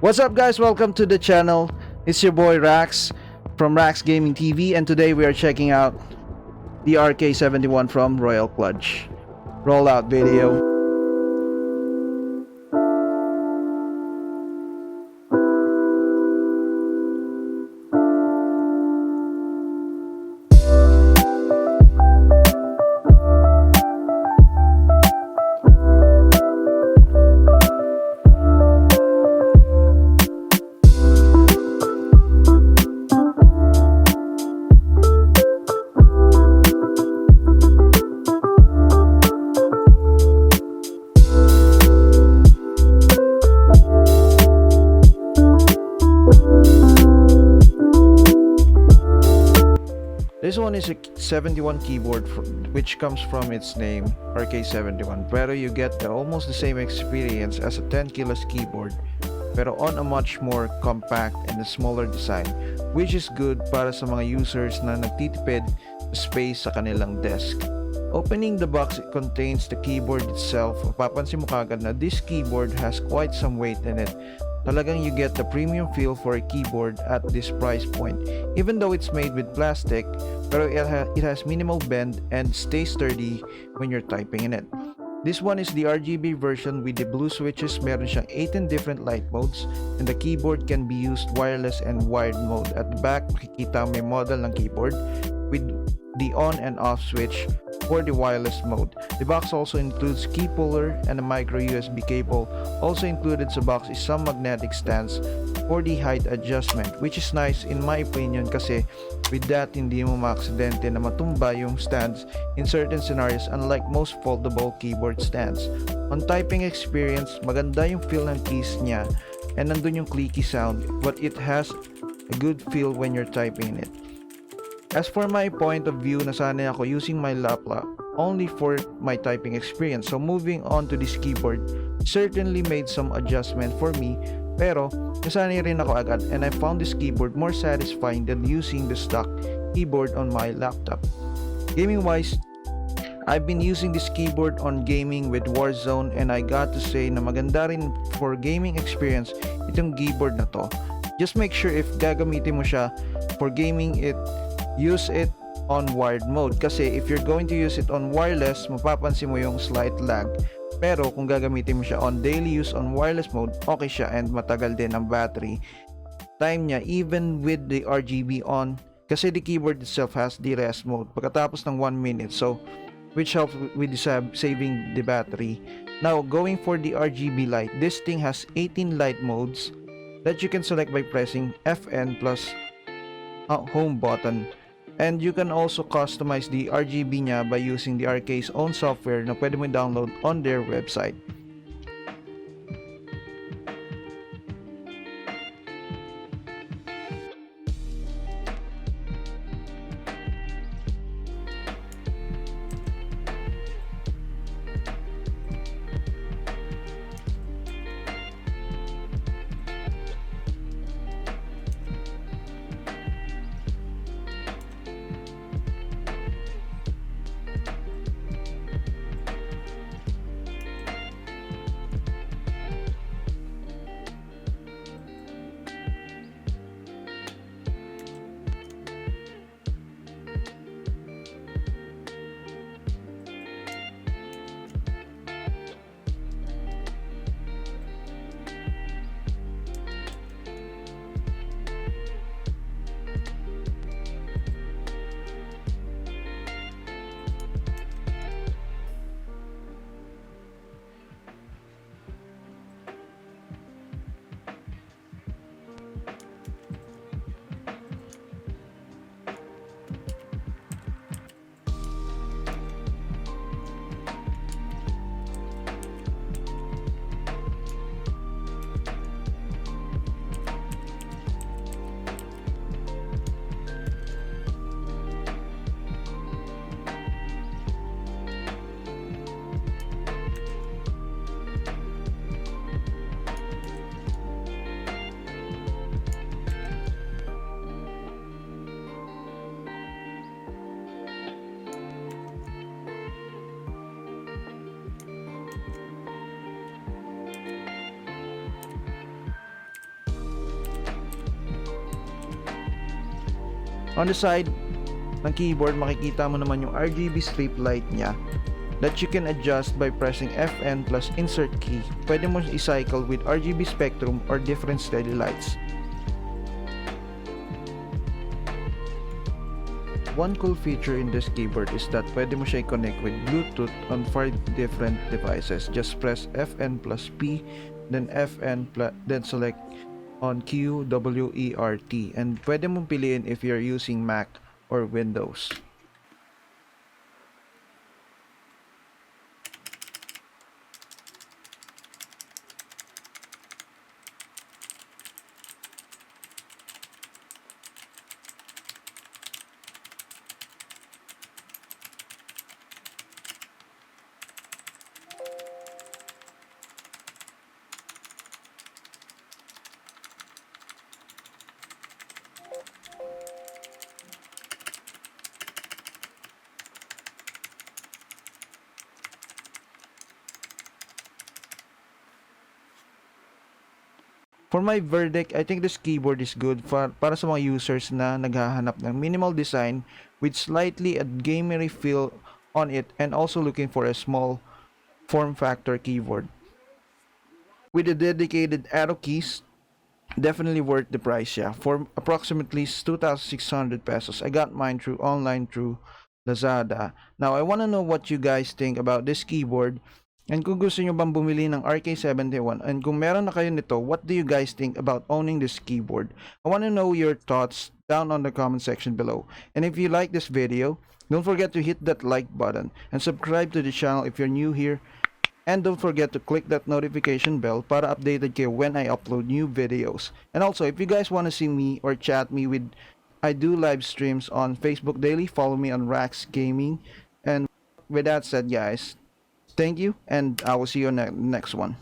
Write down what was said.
What's up, guys? Welcome to the channel. It's your boy Rax from Rax Gaming TV, and today we are checking out the Rk71 from Royal Kludge. Rollout video. This one is a 71 keyboard which comes from its name, Rk71, pero you get almost the same experience as a 10 kilos keyboard pero on a much more compact and a smaller design, which is good para sa mga users na nagtitipid space sa kanilang desk. Opening the box, it contains the keyboard itself. Papansin mo kagad na this keyboard has quite some weight in it. Talagang you get the premium feel for a keyboard at this price point. Even though it's made with plastic, pero it has minimal bend and stays sturdy when you're typing in it. This one is the RGB version with the blue switches. Meron siyang 18 different light modes, and the keyboard can be used wireless and wired mode. At the back, makikita may model ng keyboard with the on and off switch for the wireless mode. The box also includes key puller and a micro USB cable. Also included sa box is some magnetic stands for the height adjustment, which is nice in my opinion kasi with that hindi mo maaksidente na matumba yung stands in certain scenarios, unlike most foldable keyboard stands. On typing experience, maganda yung feel ng keys niya and nandun yung clicky sound, but it has a good feel when you're typing it. As for my point of view, nasanay ako using my laptop only for my typing experience. So moving on to this keyboard, certainly made some adjustment for me, pero nasanay rin ako agad, and I found this keyboard more satisfying than using the stock keyboard on my laptop. Gaming wise, I've been using this keyboard on gaming with Warzone, and I got to say na maganda rin for gaming experience itong keyboard na to. Just make sure if gagamitin mo siya for gaming, use it on wired mode, kasi if you're going to use it on wireless, mapapansin mo yung slight lag. Pero kung gagamitin mo siya on daily use on wireless mode, okay siya and matagal din ang battery time niya even with the RGB on, kasi the keyboard itself has the rest mode pagkatapos ng 1 minute, so which helps with saving the battery. Now going for the RGB light, this thing has 18 light modes that you can select by pressing FN plus home button. And you can also customize the RGB niya by using the Rk's own software na pwede mo download on their website. On the side ng keyboard, makikita mo naman yung RGB strip light niya that you can adjust by pressing Fn plus insert key. Pwede mo i-cycle with RGB spectrum or different steady lights. One cool feature in this keyboard is that pwede mo siya i-connect with Bluetooth on 5 different devices. Just press Fn plus P, then then select on QWERT, and pwede mong piliin if you're using Mac or Windows. For my verdict, I think this keyboard is good para sa mga users na naghahanap ng minimal design with slightly a gamery feel on it and also looking for a small form factor keyboard. With the dedicated arrow keys, definitely worth the price, yeah. For approximately 2,600 pesos. I got mine through Lazada. Now, I want to know what you guys think about this keyboard. And kung gusto nyo bang bumili ng RK71, and kung meron na kayo nito, what do you guys think about owning this keyboard? I want to know your thoughts down on the comment section below. And if you like this video, don't forget to hit that like button and subscribe to the channel if you're new here. And don't forget to click that notification bell para updated kayo when I upload new videos. And also, if you guys want to see me or chat me with, I do live streams on Facebook daily. Follow me on Rax Gaming. And with that said, guys, thank you, and I will see you on the next one.